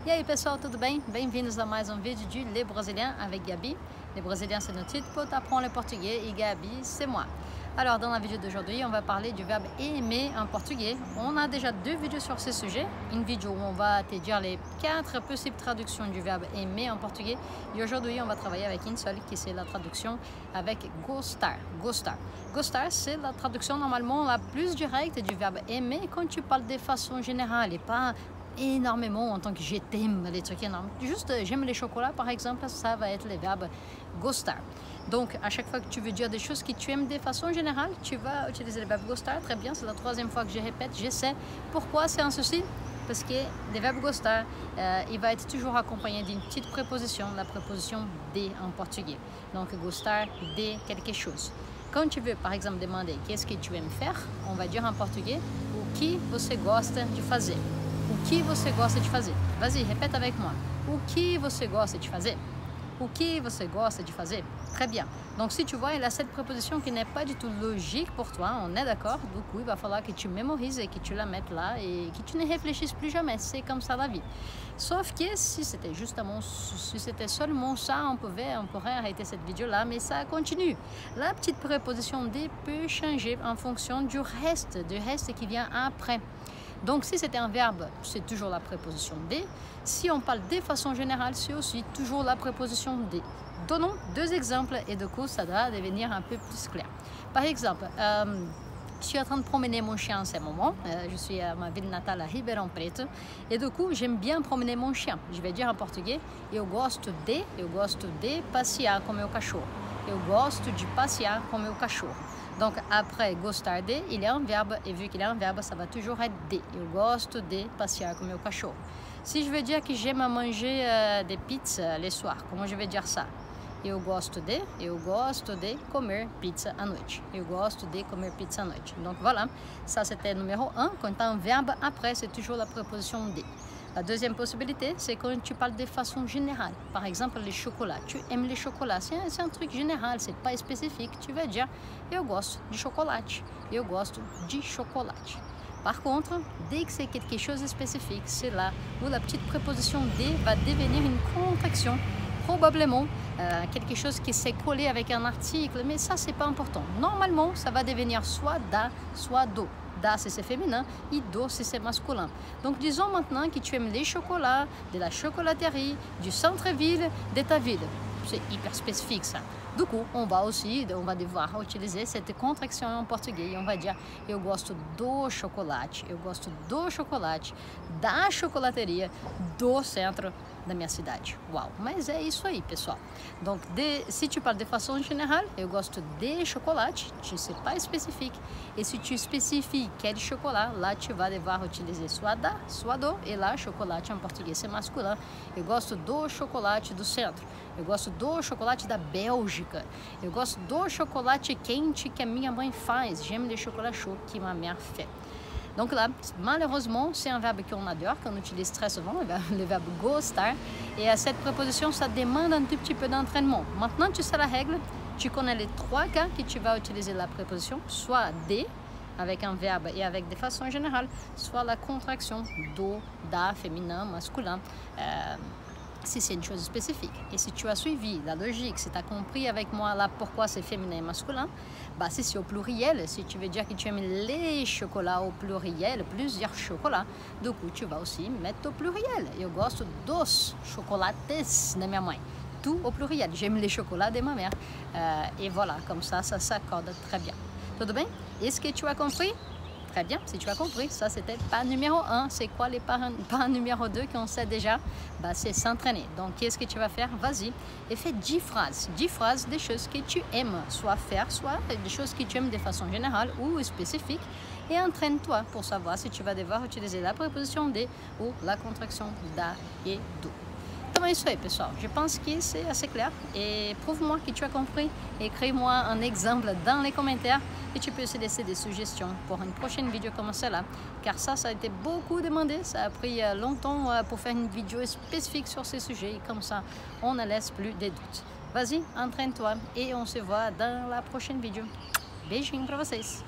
E aí pessoal, tudo bem? Bem-vindos a mais um vídeo de Le Brésilien avec Gabi. Le Brésilien c'est notre titre pour t'apprendre le portugais et Gabi c'est moi. Alors dans la vidéo d'aujourd'hui, on va parler du verbe aimer en portugais. On a déjà deux vidéos sur ce sujet. Une vidéo où on va te dire les 4 possibles traductions du verbe aimer en portugais. Et aujourd'hui, on va travailler avec une seule qui c'est la traduction avec gostar. Gostar. Gostar, c'est la traduction normalement la plus directe du verbe aimer quand tu parles de façon générale et pas énormément en tant que je t'aime, des trucs énormes. Juste j'aime les chocolats par exemple, ça va être le verbe gostar. Donc à chaque fois que tu veux dire des choses que tu aimes de façon générale, tu vas utiliser le verbe gostar. Très bien, c'est la 3e fois que je répète, je sais pourquoi c'est un souci. Parce que le verbe gostar, il va être toujours accompagné d'une petite préposition, la préposition de en portugais. Donc gostar de quelque chose. Quand tu veux par exemple demander qu'est-ce que tu aimes faire, on va dire en portugais o que você gosta de fazer. O que você gosta de fazer? Vas-y, répète avec moi. O que você gosta de fazer? O que você gosta de fazer? Très bien. Donc si tu vois, il a cette préposition qui n'est pas du tout logique pour toi, on est d'accord. Du coup, il va falloir que tu mémorises et que tu la mettes là et que tu ne réfléchisses plus jamais. C'est comme ça la vie. Sauf que si c'était justement, si c'était seulement ça, on pourrait arrêter cette vidéo là, mais ça continue. La petite préposition de peut changer en fonction du reste qui vient après. Donc si c'était un verbe, c'est toujours la préposition de. Si on parle de façon générale, c'est aussi toujours la préposition de. Donnons 2 exemples et du coup ça va devenir un peu plus clair. Par exemple, je suis en train de promener mon chien en ce moment. Je suis à ma ville natale à Ribeirão Preto et du coup j'aime bien promener mon chien. Je vais dire en portugais, eu gosto de passear com meu cachorro. Eu gosto de passear com meu cachorro. Donc après gostar de, il y a un verbe et vu qu'il y a un verbe, ça va toujours être de. Eu gosto de passear com meu cachorro. Si je veux dire que j'aime manger des pizzas les soirs, comment je vais dire ça? Eu gosto de comer pizza à noite. Eu gosto de comer pizza à noite. Donc voilà, ça c'était numéro 1. Quand tu as un verbe, après c'est toujours la préposition de. La 2e possibilité, c'est quand tu parles de façon générale. Par exemple, les chocolats. Tu aimes les chocolats. C'est un truc général, c'est pas spécifique. Tu vas dire, eu gosto de chocolate. Eu gosto de chocolate. Par contre, dès que c'est quelque chose de spécifique, c'est là où la petite préposition de va devenir une contraction. Probablement quelque chose qui s'est collé avec un article, mais ça, c'est pas important. Normalement, ça va devenir soit da, soit do. Da, si c'est féminin, et do, si c'est masculin. Donc, disons maintenant que tu aimes les chocolats, de la chocolaterie, du centre-ville, de ta ville. C'est hyper spécifique, ça. Du coup, on va devoir utiliser cette contraction en português. On va dire, eu gosto do chocolate. Eu gosto do chocolate, da chocolateria, do centro da minha cidade. Uau, mas é isso aí, pessoal. Donc, si tu parles de façon générale, eu gosto de chocolate, tu sais pas spécifique. Et si tu spécifies quel chocolat, là, tu vas devoir utiliser soit da, soit do. Et là, chocolate en português, c'est masculin. Eu gosto do chocolate do centro. Eu gosto do chocolate da Bélgica. Eu gosto do chocolate quente que a minha mãe faz. J'aime les chocolats chauds que ma mère fait. Donc là, malheureusement, c'est un verbe qu'on adore, qu'on utilise très souvent, le verbe gostar. Et à cette préposition, ça demande un tout petit peu d'entraînement. Maintenant, tu sais la règle. Tu connais les 3 cas que tu vas utiliser la préposition, soit de, avec un verbe et avec des façons générales, soit la contraction do, da, féminin, masculin. Si c'est une chose spécifique. Et si tu as suivi la logique, si tu as compris avec moi là pourquoi c'est féminin et masculin, bah si c'est au pluriel, si tu veux dire que tu aimes les chocolats au pluriel, plusieurs chocolats, du coup tu vas aussi mettre au pluriel. Eu gosto dos chocolates da minha mãe. Tout au pluriel. J'aime les chocolats de ma mère. Et voilà, comme ça s'accorde très bien. Tout bien? Est-ce que tu as compris? Très bien, si tu as compris, ça c'était pas numéro 1. C'est quoi les pas numéro 2 qu'on sait déjà? Bah, c'est s'entraîner. Donc qu'est-ce que tu vas faire? Vas-y et fais 10 phrases. 10 phrases des choses que tu aimes, soit faire, soit des choses que tu aimes de façon générale ou spécifique. Et entraîne-toi pour savoir si tu vas devoir utiliser la préposition de ou la contraction da et do. Então é isso aí, pessoal. Je pense que c'est assez clair. Et prouve-moi que tu as compris. Écris-moi un exemple dans les commentaires. Et tu peux aussi laisser des suggestions pour une prochaine vidéo comme celle-là. Car ça a été beaucoup demandé. Ça a pris longtemps pour faire une vidéo spécifique sur ces sujets. Et comme ça, on ne laisse plus de doutes. Vas-y, entraîne-toi. Et on se voit dans la prochaine vidéo. Beijinho pra vocês.